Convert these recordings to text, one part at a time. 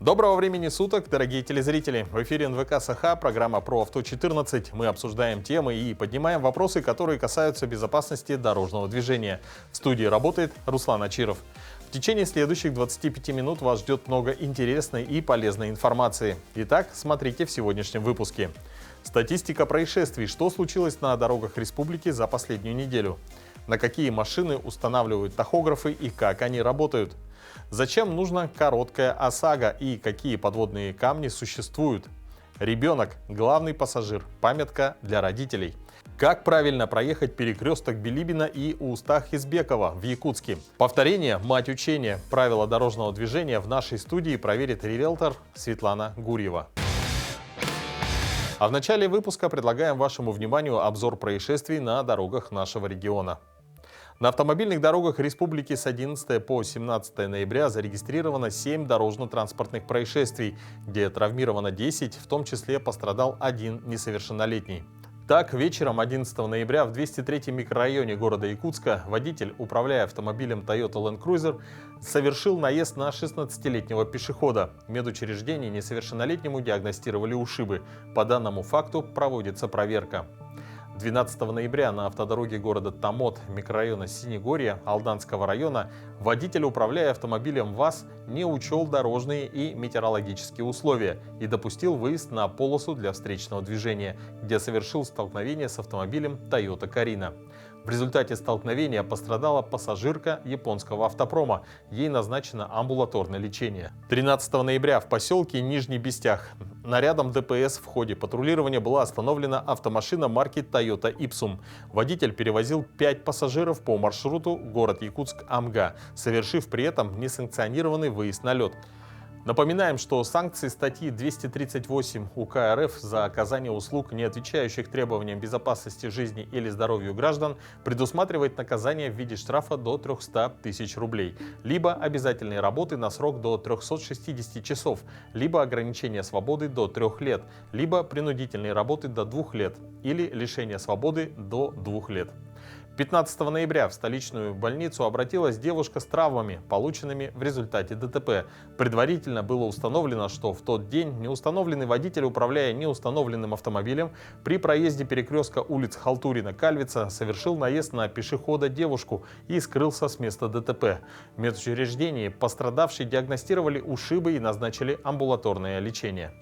Доброго времени суток, дорогие телезрители! В эфире НВК Саха, программа про авто 14. Мы обсуждаем темы и поднимаем вопросы, которые касаются безопасности дорожного движения. В студии работает Руслан Ачиров. В течение следующих 25 минут вас ждет много интересной и полезной информации. Итак, смотрите в сегодняшнем выпуске. Статистика происшествий. Что случилось на дорогах республики за последнюю неделю? На какие машины устанавливают тахографы и как они работают? Зачем нужна короткая ОСАГО и какие подводные камни существуют? Ребенок – главный пассажир, памятка для родителей. Как правильно проехать перекресток Билибина и Устах-Избекова в Якутске? Повторение – мать учения. Правила дорожного движения в нашей студии проверит риэлтор Светлана Гурьева. А в начале выпуска предлагаем вашему вниманию обзор происшествий на дорогах нашего региона. На автомобильных дорогах республики с 11 по 17 ноября зарегистрировано 7 дорожно-транспортных происшествий, где травмировано 10, в том числе пострадал 1 несовершеннолетний. Так, вечером 11 ноября в 203-м микрорайоне города Якутска водитель, управляя автомобилем Toyota Land Cruiser, совершил наезд на 16-летнего пешехода. В медучреждении несовершеннолетнему диагностировали ушибы. По данному факту проводится проверка. 12 ноября на автодороге города Томот, микрорайона Синегорье, Алданского района, водитель, управляя автомобилем ВАЗ, не учел дорожные и метеорологические условия и допустил выезд на полосу для встречного движения, где совершил столкновение с автомобилем Toyota Carina. В результате столкновения пострадала пассажирка японского автопрома. Ей назначено амбулаторное лечение. 13 ноября в поселке Нижний Бестях нарядом ДПС в ходе патрулирования была остановлена автомашина марки Toyota Ipsum. Водитель перевозил 5 пассажиров по маршруту город Якутск-Амга, совершив при этом несанкционированный выезд на лед. Напоминаем, что санкции статьи 238 УК РФ за оказание услуг, не отвечающих требованиям безопасности жизни или здоровью граждан, предусматривает наказание в виде штрафа до 300 тысяч рублей, либо обязательной работы на срок до 360 часов, либо ограничение свободы до 3 лет, либо принудительной работы до 2 лет или лишение свободы до 2 лет. 15 ноября в столичную больницу обратилась девушка с травмами, полученными в результате ДТП. Предварительно было установлено, что в тот день неустановленный водитель, управляя неустановленным автомобилем, при проезде перекрестка улиц Халтурина-Кальвица совершил наезд на пешехода-девушку и скрылся с места ДТП. В медучреждении пострадавшей диагностировали ушибы и назначили амбулаторное лечение.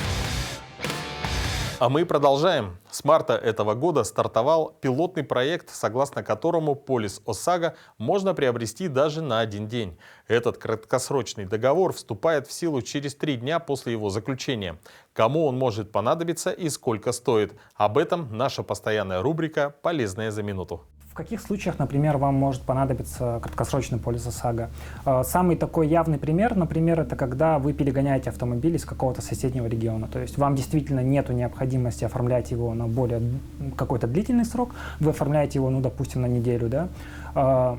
А мы продолжаем. С марта этого года стартовал пилотный проект, согласно которому полис ОСАГО можно приобрести даже на 1 день. Этот краткосрочный договор вступает в силу через 3 дня после его заключения. Кому он может понадобиться и сколько стоит? Об этом наша постоянная рубрика «Полезное за минуту». В каких случаях, например, вам может понадобиться краткосрочный полис ОСАГО? Самый такой явный пример, например, это когда вы перегоняете автомобиль из какого-то соседнего региона. То есть вам действительно нет необходимости оформлять его на более какой-то длительный срок. Вы оформляете его, допустим, на неделю, да?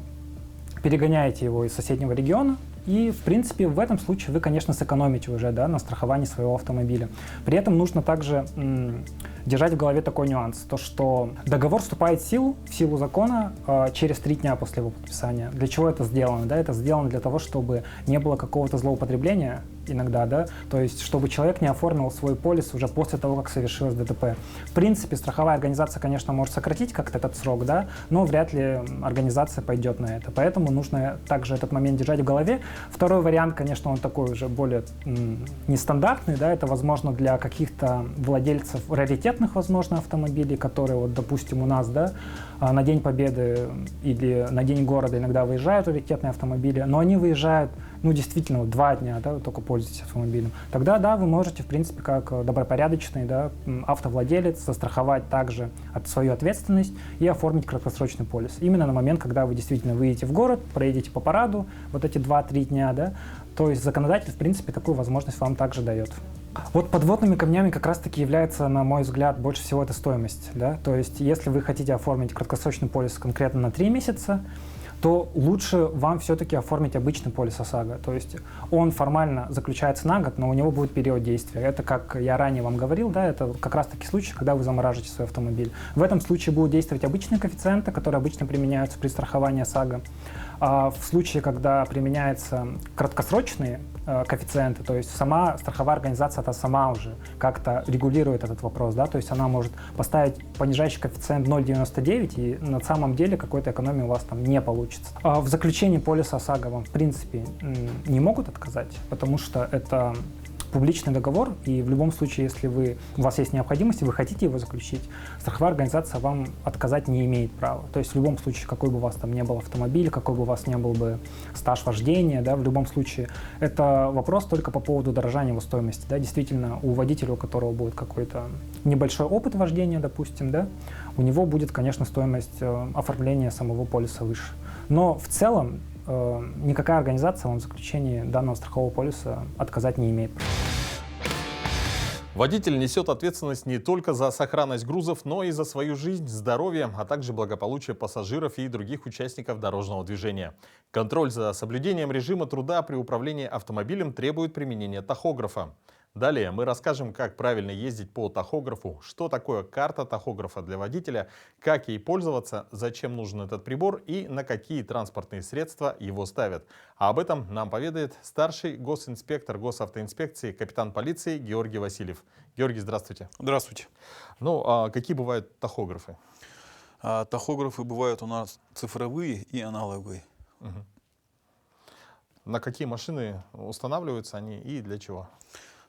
Перегоняете его из соседнего региона. И, в принципе, в этом случае вы, конечно, сэкономите уже, да, на страховании своего автомобиля. При этом нужно также держать в голове такой нюанс, то что договор вступает в силу закона через 3 дня после его подписания. Для чего это сделано? Да? Это сделано для того, чтобы не было какого-то злоупотребления иногда, да, то есть чтобы человек не оформил свой полис уже после того, как совершилось ДТП. В принципе, страховая организация, конечно, может сократить как-то этот срок, да, но вряд ли организация пойдет на это. Поэтому нужно также этот момент держать в голове. Второй вариант, конечно, он такой уже более нестандартный, да, это, возможно, для каких-то владельцев раритетных, возможно, автомобилей, которые, вот, допустим, у нас, да, на День Победы или на День города иногда выезжают раритетные автомобили, но они выезжают, действительно, 2 дня, да, вы только пользуетесь автомобилем. Тогда, да, вы можете, в принципе, как добропорядочный, да, автовладелец застраховать также свою ответственность и оформить краткосрочный полис. Именно на момент, когда вы действительно выедете в город, проедете по параду, вот эти 2-3 дня, да, то есть законодатель, в принципе, такую возможность вам также дает. Вот подводными камнями как раз-таки является, на мой взгляд, больше всего это стоимость, да, то есть если вы хотите оформить краткосрочный полис конкретно на 3 месяца, то лучше вам все-таки оформить обычный полис ОСАГО. То есть он формально заключается на год, но у него будет период действия. Это, как я ранее вам говорил, да, это как раз-таки случай, когда вы замораживаете свой автомобиль. В этом случае будут действовать обычные коэффициенты, которые обычно применяются при страховании ОСАГО. А в случае, когда применяются краткосрочные коэффициенты. То есть сама страховая организация это сама уже как-то регулирует этот вопрос. Да? То есть она может поставить понижающий коэффициент 0,99, и на самом деле какой-то экономии у вас там не получится. В заключении полиса ОСАГО вам в принципе не могут отказать, потому что это публичный договор, и в любом случае, если у вас есть необходимость, и вы хотите его заключить, страховая организация вам отказать не имеет права. То есть в любом случае, какой бы у вас там не был автомобиль, какой бы у вас не был бы стаж вождения, да, в любом случае, это вопрос только по поводу дорожания его стоимости. Да. Действительно, у водителя, у которого будет какой-то небольшой опыт вождения, допустим, да, у него будет, конечно, стоимость оформления самого полиса выше. Но в целом никакая организация вам в заключении данного страхового полиса отказать не имеет. Водитель несет ответственность не только за сохранность грузов, но и за свою жизнь, здоровье, а также благополучие пассажиров и других участников дорожного движения. Контроль за соблюдением режима труда при управлении автомобилем требует применения тахографа. Далее мы расскажем, как правильно ездить по тахографу, что такое карта тахографа для водителя, как ей пользоваться, зачем нужен этот прибор и на какие транспортные средства его ставят. А об этом нам поведает старший госинспектор госавтоинспекции, капитан полиции Георгий Васильев. Георгий, здравствуйте. Здравствуйте. Ну, а какие бывают тахографы? Тахографы бывают у нас цифровые и аналоговые. Угу. На какие машины устанавливаются они и для чего?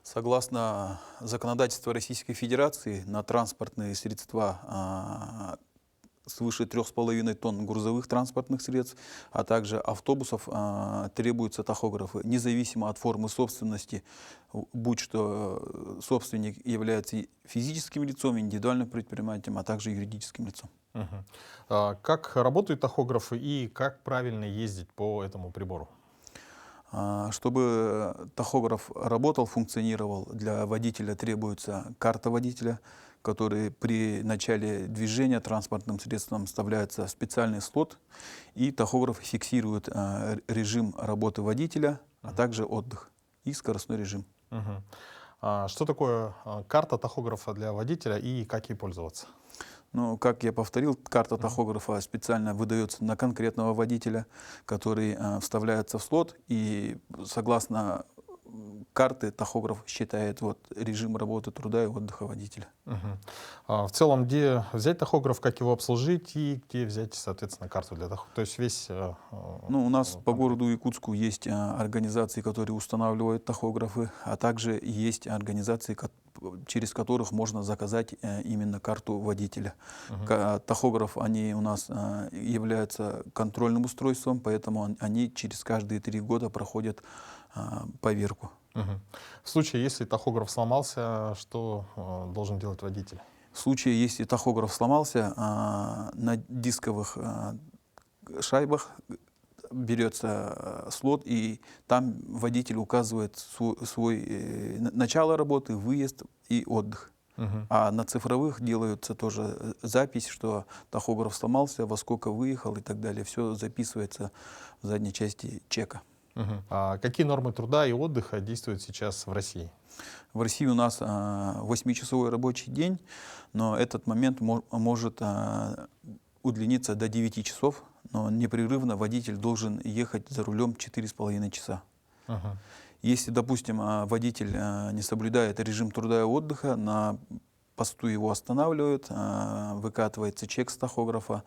Согласно законодательству Российской Федерации, на транспортные средства свыше 3,5 тонн грузовых транспортных средств, а также автобусов требуются тахографы, независимо от формы собственности, будь что собственник является физическим лицом, индивидуальным предпринимателем, а также юридическим лицом. Угу. Как работают тахографы и как правильно ездить по этому прибору? Чтобы тахограф работал, функционировал, для водителя требуется карта водителя, который при начале движения транспортным средством вставляется в специальный слот, и тахограф фиксирует режим работы водителя, а также отдых и скоростной режим. Что такое карта тахографа для водителя и как ей пользоваться? Ну, как я повторил, карта тахографа специально выдается на конкретного водителя, который вставляется в слот, и согласно карты тахограф считает режим работы труда и отдыха водителя. В целом, где взять тахограф, как его обслужить и где взять, соответственно, карту для тахографа? То есть весь... Ну, у нас по городу Якутску есть организации, которые устанавливают тахографы, а также есть организации, через которых можно заказать именно карту водителя. Тахограф, они у нас являются контрольным устройством, поэтому они через каждые 3 года проходят поверку. В случае, если тахограф сломался, что должен делать водитель? В случае, если тахограф сломался, на дисковых шайбах берется слот, и там водитель указывает свой начало работы, выезд и отдых. А на цифровых делается тоже запись, что тахограф сломался, во сколько выехал и так далее. Все записывается в задней части чека. А какие нормы труда и отдыха действуют сейчас в России? В России у нас 8-часовой рабочий день, но этот момент может удлиниться до 9 часов, но непрерывно водитель должен ехать за рулем 4,5 часа. Если, допустим, водитель не соблюдает режим труда и отдыха, на посту его останавливают, выкатывается чек с тахографа,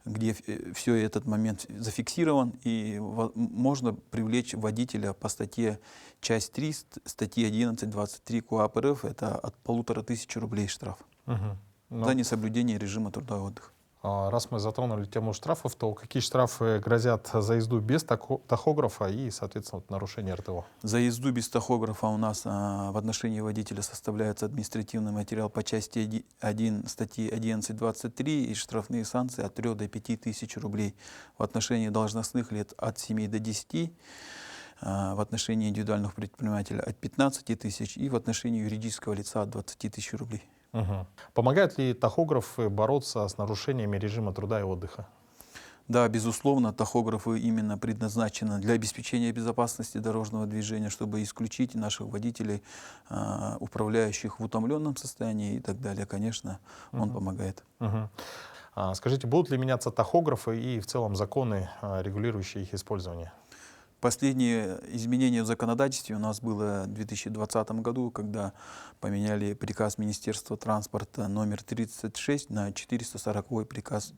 где все этот момент зафиксирован, и можно привлечь водителя по статье часть 3, статьи 11.23 КоАП РФ, это от 1500 рублей штраф за несоблюдение режима труда и отдыха. Раз мы затронули тему штрафов, то какие штрафы грозят за езду без тахографа и, соответственно, нарушение РТО? За езду без тахографа у нас в отношении водителя составляется административный материал по части 1 статьи 11.23 и штрафные санкции от 3 до 5 тысяч рублей. В отношении должностных лиц от 7 до 10, в отношении индивидуальных предпринимателей от 15 тысяч и в отношении юридического лица от 20 тысяч рублей. Помогают ли тахографы бороться с нарушениями режима труда и отдыха? Да, безусловно, тахографы именно предназначены для обеспечения безопасности дорожного движения, чтобы исключить наших водителей, управляющих в утомленном состоянии и так далее. Конечно, он помогает. Скажите, будут ли меняться тахографы и в целом законы, регулирующие их использование? Последние изменения в законодательстве у нас было в 2020 году, когда поменяли приказ Министерства транспорта номер 36 на 440 приказ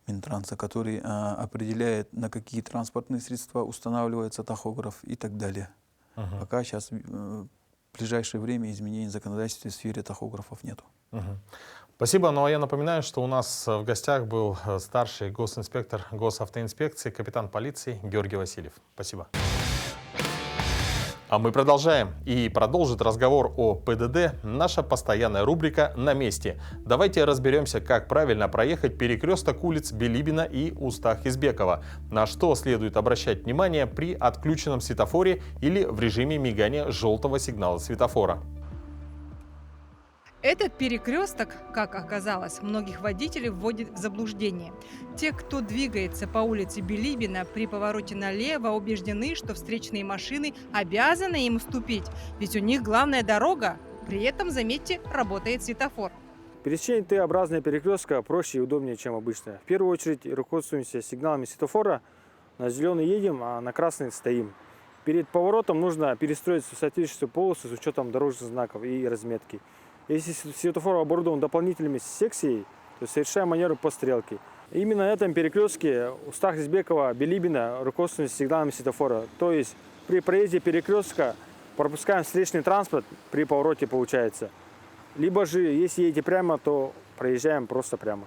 Минтранса, который определяет, на какие транспортные средства устанавливается тахограф и так далее. Пока сейчас в ближайшее время изменений в законодательстве в сфере тахографов нету. Спасибо. Ну а я напоминаю, что у нас в гостях был старший госинспектор госавтоинспекции, капитан полиции Георгий Васильев. Спасибо. А мы продолжаем. И продолжит разговор о ПДД наша постоянная рубрика «На месте». Давайте разберемся, как правильно проехать перекресток улиц Билибина и Устах-Избекова. На что следует обращать внимание при отключенном светофоре или в режиме мигания желтого сигнала светофора. Этот перекресток, как оказалось, многих водителей вводит в заблуждение. Те, кто двигается по улице Билибина, при повороте налево убеждены, что встречные машины обязаны им уступить, ведь у них главная дорога. При этом, заметьте, работает светофор. Пересечение Т-образного перекрестка проще и удобнее, чем обычно. В первую очередь руководствуемся сигналами светофора. На зеленый едем, а на красный стоим. Перед поворотом нужно перестроить соответствующую полосу с учетом дорожных знаков и разметки. Если светофор оборудован дополнительными секциями, то совершаем маневр по стрелке. Именно на этом перекрестке Устах-Избекова, Билибина руководствуемся сигналами светофора. То есть при проезде перекрестка пропускаем встречный транспорт при повороте, получается. Либо же, если едете прямо, то проезжаем просто прямо.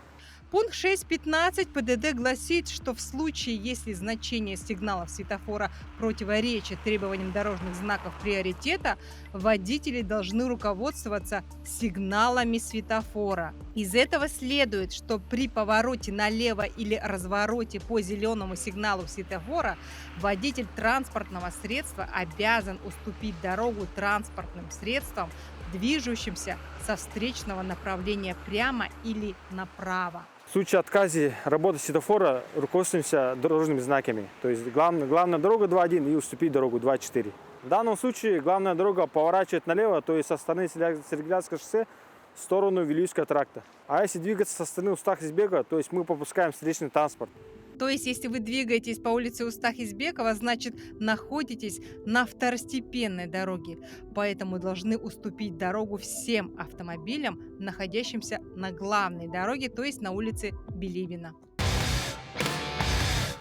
Пункт 6.15 ПДД гласит, что в случае, если значение сигналов светофора противоречит требованиям дорожных знаков приоритета, водители должны руководствоваться сигналами светофора. Из этого следует, что при повороте налево или развороте по зеленому сигналу светофора водитель транспортного средства обязан уступить дорогу транспортным средствам, движущимся со встречного направления прямо или направо. В случае отказа работы светофора руководствуемся дорожными знаками. То есть главная дорога 2.1 и уступить дорогу 2.4. В данном случае главная дорога поворачивает налево, то есть со стороны Серегинского шоссе в сторону Вилюйского тракта. А если двигаться со стороны Устах-Избекова, то есть мы пропускаем встречный транспорт. То есть, если вы двигаетесь по улице Устах-Избекова, значит, находитесь на второстепенной дороге. Поэтому должны уступить дорогу всем автомобилям, находящимся на главной дороге, то есть на улице Билибина.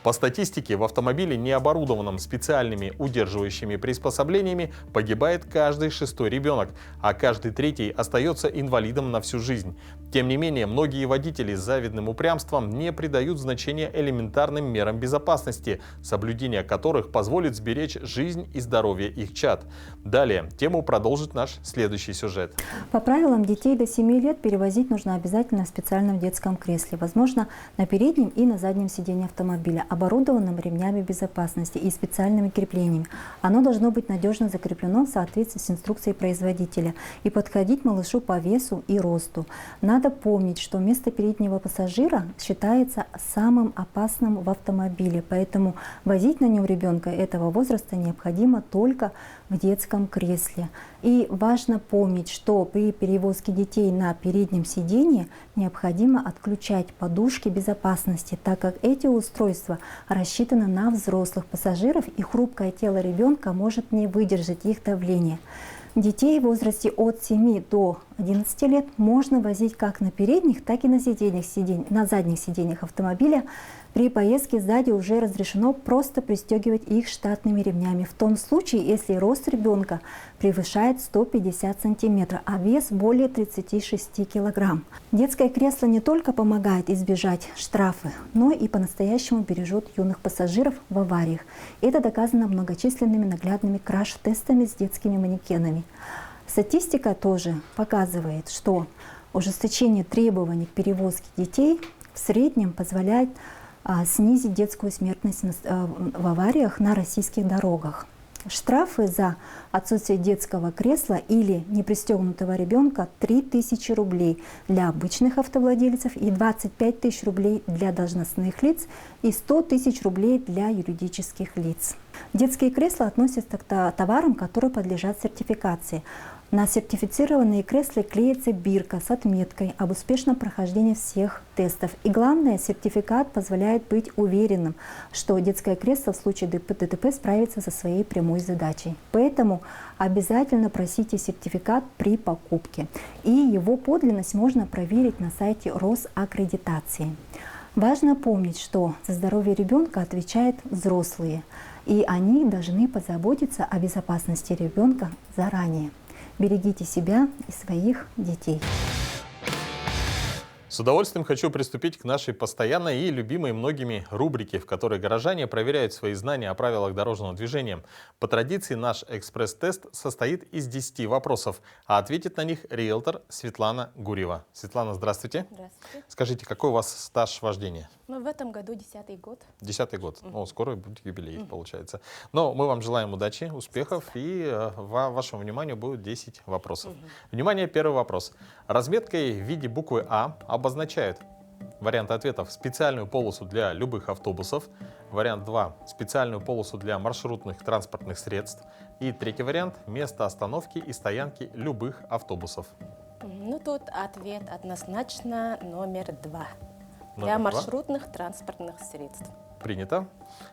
По статистике, в автомобиле, не оборудованном специальными удерживающими приспособлениями, погибает каждый 6-й ребенок, а каждый 3-й остается инвалидом на всю жизнь. Тем не менее, многие водители с завидным упрямством не придают значения элементарным мерам безопасности, соблюдение которых позволит сберечь жизнь и здоровье их чад. Далее тему продолжит наш следующий сюжет. По правилам, детей до 7 лет перевозить нужно обязательно в специальном детском кресле, возможно, на переднем и на заднем сиденье автомобиля, оборудованным ремнями безопасности и специальными креплениями. Оно должно быть надежно закреплено в соответствии с инструкцией производителя и подходить малышу по весу и росту. Надо помнить, что место переднего пассажира считается самым опасным в автомобиле, поэтому возить на нем ребенка этого возраста необходимо только в детском кресле. И важно помнить, что при перевозке детей на переднем сиденье необходимо отключать подушки безопасности, так как эти устройства рассчитаны на взрослых пассажиров, и хрупкое тело ребенка может не выдержать их давления. Детей в возрасте от 7 до 11 лет можно возить как на передних, так и на задних сиденьях автомобиля. При поездке сзади уже разрешено просто пристегивать их штатными ремнями, в том случае, если рост ребенка превышает 150 сантиметров, а вес более 36 килограмм. Детское кресло не только помогает избежать штрафы, но и по-настоящему бережет юных пассажиров в авариях. Это доказано многочисленными наглядными краш-тестами с детскими манекенами. Статистика тоже показывает, что ужесточение требований к перевозке детей в среднем позволяет снизить детскую смертность в авариях на российских дорогах. Штрафы за отсутствие детского кресла или непристегнутого ребенка 3000 рублей для обычных автовладельцев и 25 тысяч рублей для должностных лиц и 100 тысяч рублей для юридических лиц. Детские кресла относятся к товарам, которые подлежат сертификации. На сертифицированные кресла клеится бирка с отметкой об успешном прохождении всех тестов. И главное, сертификат позволяет быть уверенным, что детское кресло в случае ДТП справится со своей прямой задачей. Поэтому обязательно просите сертификат при покупке. И его подлинность можно проверить на сайте Росаккредитации. Важно помнить, что за здоровье ребенка отвечают взрослые, и они должны позаботиться о безопасности ребенка заранее. Берегите себя и своих детей. С удовольствием хочу приступить к нашей постоянной и любимой многими рубрике, в которой горожане проверяют свои знания о правилах дорожного движения. По традиции наш экспресс-тест состоит из 10 вопросов, а ответит на них риэлтор Светлана Гурьева. Светлана, здравствуйте. Здравствуйте. Скажите, какой у вас стаж вождения? Ну, в этом году 10-й год. 10-й год. О, скоро будет юбилей, получается. Но мы вам желаем удачи, успехов, и вашему вниманию будет 10 вопросов. Внимание, первый вопрос. Разметкой в виде буквы А обозначают варианты ответов: специальную полосу для любых автобусов, вариант 2 — специальную полосу для маршрутных транспортных средств, и третий вариант — место остановки и стоянки любых автобусов. Ну, тут ответ однозначно номер 2. Для Номер два. маршрутных транспортных средств. Принято.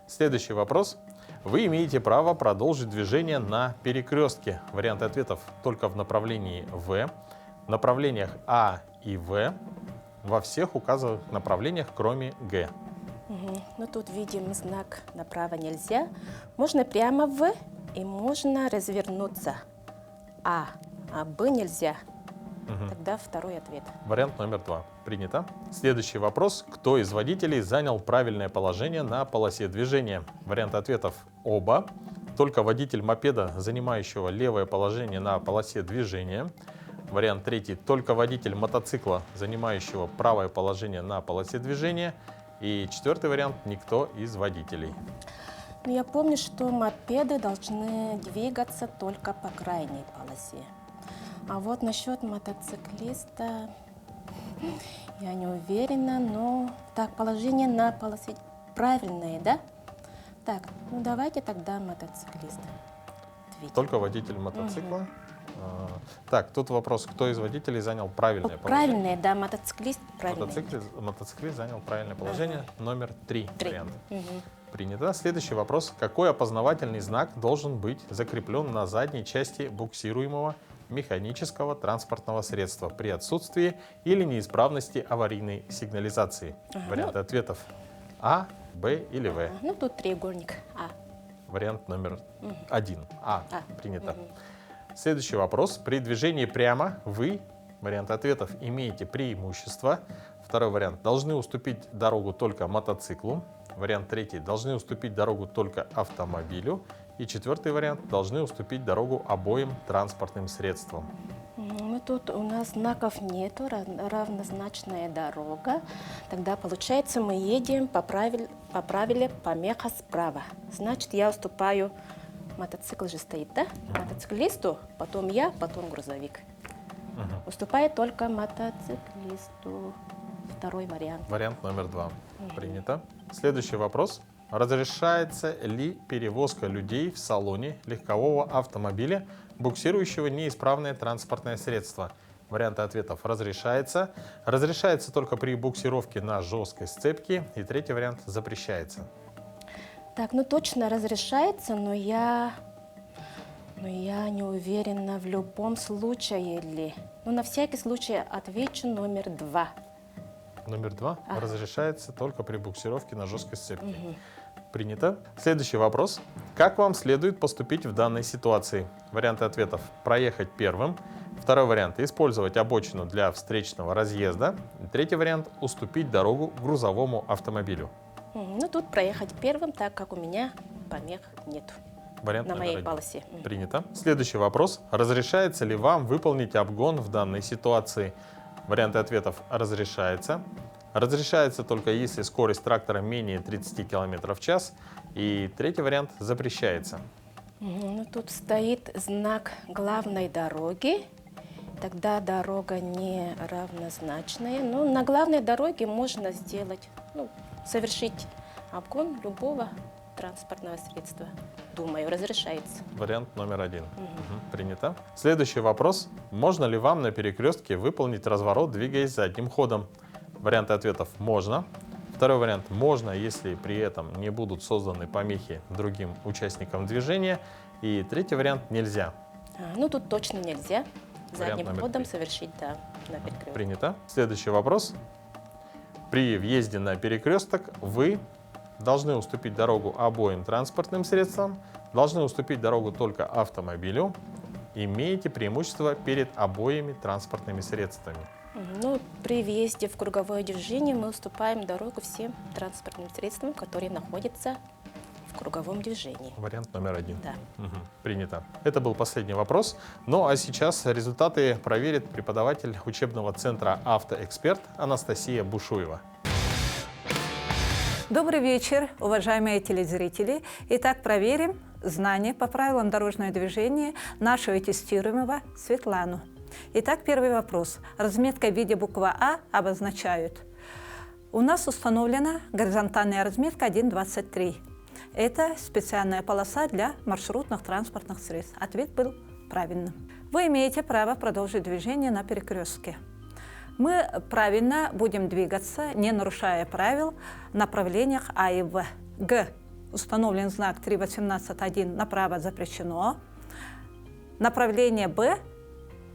Следующий вопрос. Вы имеете право продолжить движение на перекрестке. Варианты ответов только в направлении В, направлениях А и В, во всех указанных направлениях, кроме Г. Ну, тут видим знак направо нельзя. Можно прямо в и можно развернуться. А Б нельзя. Тогда второй ответ. Вариант номер 2. Принято. Следующий вопрос. Кто из водителей занял правильное положение на полосе движения? Варианты ответов: оба. Только водитель мопеда, занимающего левое положение на полосе движения. Вариант третий. Только водитель мотоцикла, занимающего правое положение на полосе движения. И четвертый вариант. Никто из водителей. Но я помню, что мопеды должны двигаться только по крайней полосе. А вот насчет мотоциклиста я не уверена, но так, положение на полосе правильное, да? Так, ну давайте тогда мотоциклист. Ответим. Только водитель мотоцикла. Так, тут вопрос: кто из водителей занял правильное положение? Правильное, да, мотоциклист правильный. Мотоциклист занял правильное положение. Номер 3 Три. вариант. Принято. Следующий вопрос. Какой опознавательный знак должен быть закреплен на задней части буксируемого механического транспортного средства при отсутствии или неисправности аварийной сигнализации? Варианты ответов: А, Б или В. Ну, тут треугольник. Вариант номер 1. А. А. Принято. Следующий вопрос. При движении прямо вы, вариант ответов, имеете преимущество. Второй вариант: должны уступить дорогу только мотоциклу. Вариант третий: должны уступить дорогу только автомобилю. И четвертый вариант: должны уступить дорогу обоим транспортным средствам. Ну, тут у нас знаков нету, равнозначная дорога. Тогда получается, мы едем по правиле помеха справа. Значит, я уступаю, мотоцикл же стоит, да? Мотоциклисту, потом я, потом грузовик. Уступает только мотоциклисту. Второй вариант. Вариант номер 2. Принято. Следующий вопрос. Разрешается ли перевозка людей в салоне легкового автомобиля, буксирующего неисправное транспортное средство? Варианты ответов: разрешается. Разрешается только при буксировке на жесткой сцепке. И третий вариант: запрещается. Так, ну точно разрешается, но я не уверена в любом случае ли. Ну, на всякий случай отвечу номер 2. Номер 2. Разрешается только при буксировке на жесткой сцепке. Принято. Следующий вопрос. Как вам следует поступить в данной ситуации? Варианты ответов: проехать первым. Второй вариант: использовать обочину для встречного разъезда. И третий вариант: уступить дорогу грузовому автомобилю. Ну, тут проехать первым, так как у меня помех нету. Вариант на номер моей 1. полосе. Принято. Следующий вопрос. Разрешается ли вам выполнить обгон в данной ситуации? Варианты ответов: разрешается. Разрешается только если скорость трактора менее 30 км в час. И третий вариант: запрещается. Ну, тут стоит знак главной дороги. Тогда дорога не равнозначная. Но на главной дороге можно сделать, совершить обгон любого транспортного средства. Думаю, разрешается. Вариант номер 1. Принято. Следующий вопрос. Можно ли вам на перекрестке выполнить разворот, двигаясь задним ходом? Варианты ответов «можно». Второй вариант «можно», если при этом не будут созданы помехи другим участникам движения. И третий вариант «нельзя». Ну, тут точно нельзя Вариант задним номер ходом 3. совершить, да, на перекрестке. Принято. Следующий вопрос. При въезде на перекресток вы должны уступить дорогу обоим транспортным средствам, должны уступить дорогу только автомобилю, имеете преимущество перед обоими транспортными средствами. Ну, при въезде в круговое движение мы уступаем дорогу всем транспортным средствам, которые находятся в круговом движении. Вариант номер 1. Да. Принято. Это был последний вопрос. Ну а сейчас результаты проверит преподаватель учебного центра «Автоэксперт» Анастасия Бушуева. Добрый вечер, уважаемые телезрители. Итак, проверим знания по правилам дорожного движения нашего тестируемого Светлану. Итак, первый вопрос. Разметка в виде буквы А обозначает. У нас установлена горизонтальная разметка 1,23. Это специальная полоса для маршрутных транспортных средств. Ответ был правильным. Вы имеете право продолжить движение на перекрестке. Мы правильно будем двигаться, не нарушая правил в направлениях А и В. Г. Установлен знак 3.18.1 направо запрещено. Направление Б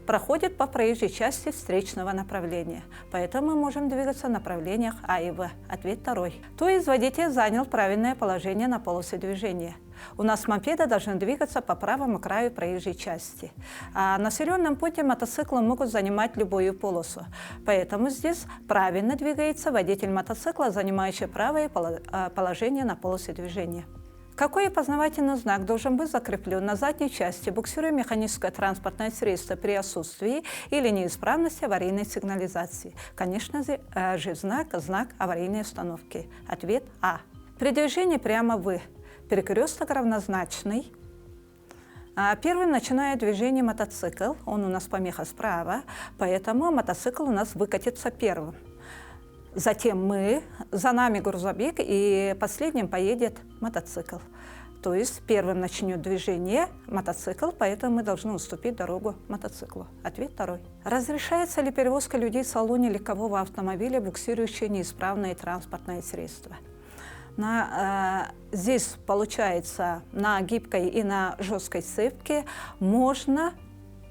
проходит по проезжей части встречного направления. Поэтому мы можем двигаться в направлениях А и В. Ответ второй. То есть водитель занял правильное положение на полосе движения. У нас мопеды должны двигаться по правому краю проезжей части. А на населенном пути мотоциклы могут занимать любую полосу. Поэтому здесь правильно двигается водитель мотоцикла, занимающий правое положение на полосе движения. Какой опознавательный знак должен быть закреплен на задней части буксируемого механическое транспортное средство при отсутствии или неисправности аварийной сигнализации? Конечно же, знак аварийной установки. Ответ А. При движении прямо в перекресток равнозначный. Первым начинает движение мотоцикл. Он у нас помеха справа, поэтому мотоцикл у нас выкатится первым. Затем за нами грузовик, и последним поедет мотоцикл. То есть первым начнет движение мотоцикл, поэтому мы должны уступить дорогу мотоциклу. Ответ второй. Разрешается ли перевозка людей в салоне легкового автомобиля, буксирующие неисправные транспортные средства? Здесь, получается, на гибкой и на жесткой цепке можно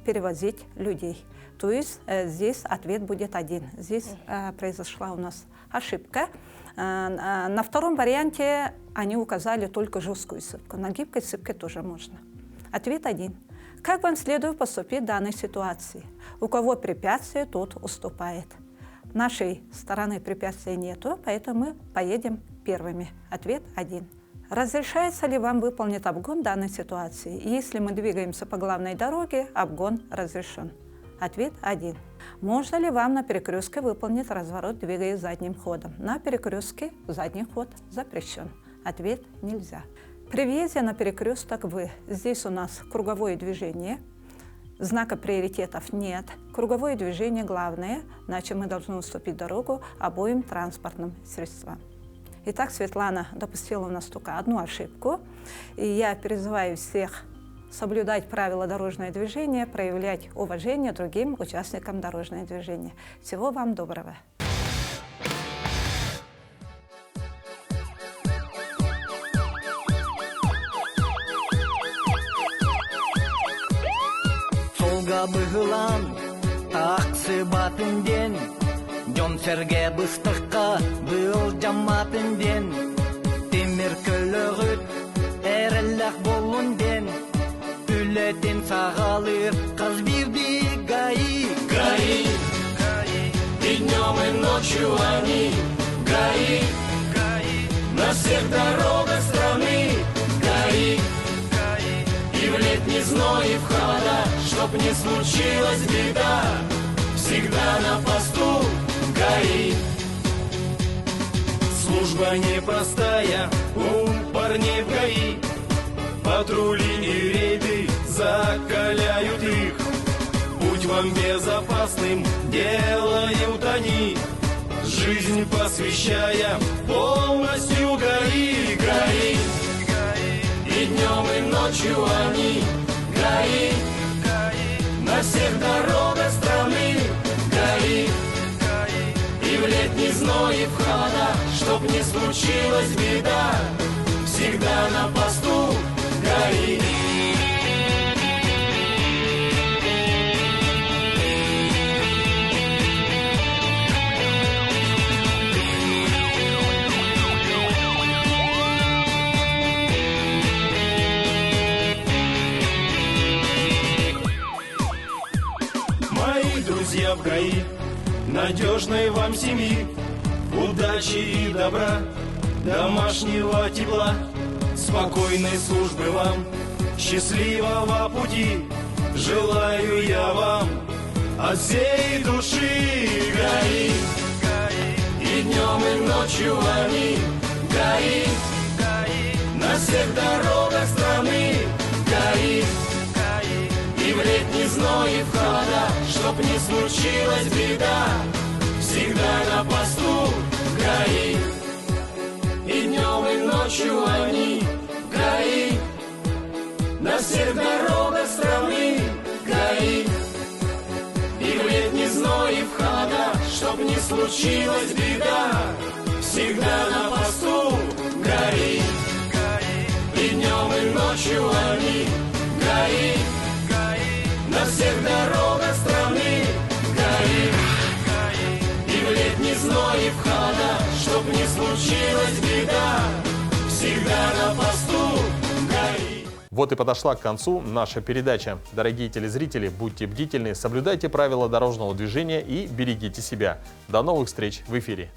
перевозить людей. То есть здесь ответ будет один. Здесь произошла у нас ошибка. На втором варианте они указали только жесткую цепку. На гибкой цепке тоже можно. Ответ один. Как вам следует поступить в данной ситуации? У кого препятствие, тот уступает. Нашей стороны препятствия нету, поэтому мы поедем первыми. Ответ один. Разрешается ли вам выполнить обгон в данной ситуации? Если мы двигаемся по главной дороге, обгон разрешен. Ответ 1. Можно ли вам на перекрестке выполнить разворот, двигаясь задним ходом? На перекрестке задний ход запрещен. Ответ нельзя. При въезде на перекресток здесь у нас круговое движение. Знака приоритетов нет. Круговое движение главное, иначе мы должны уступить дорогу обоим транспортным средствам. Итак, Светлана допустила у нас только одну ошибку. И я призываю всех соблюдать правила дорожного движения, проявлять уважение другим участникам дорожного движения. Всего вам доброго! Солга быгылан, аксы батынден, Жонсерге быстыққа был жаматынден, Темір көлігіт, әрілләқ болунден, Үлетен сағалыр, қыз бирди гаи. ГАИ, и днем, и ночью они, ГАИ, на всех дорогах страны, ГАИ, и в летний зной, и в холода, чтоб не случилась беда, всегда на посту ГАИ. Служба непростая у парней в ГАИ, патрули и рейды закаляют их, путь вам безопасным делают они, жизнь посвящая полностью ГАИ, ГАИ. днем, и ночью они ГАИ. На всех дорогах страны ГАИ. И в летний зной, и в холода, чтоб не случилась беда, всегда на посту ГАИ. Мои друзья в ГАИ, надежной вам семьи, удачи и добра, домашнего тепла, спокойной службы вам, счастливого пути желаю я вам от всей души. ГАИ. И днем, и ночью они ГАИ. На всех дорогах страны ГАИ. И в летний зной, и в холода, чтоб не случилась беда, всегда на посту ГАИ. И днем, и ночью они ГАИ. На всех дорогах страны ГАИ. И в летний зной, и в холода, чтоб не случилась беда, всегда на посту ГАИ. И днем, и ночью они ГАИ. На всех дорогах страны ГАИ. И в летний зной, и в холода, чтоб не случилась беда, всегда на посту ГАИ. Вот и подошла к концу наша передача. Дорогие телезрители, будьте бдительны, соблюдайте правила дорожного движения и берегите себя. До новых встреч в эфире.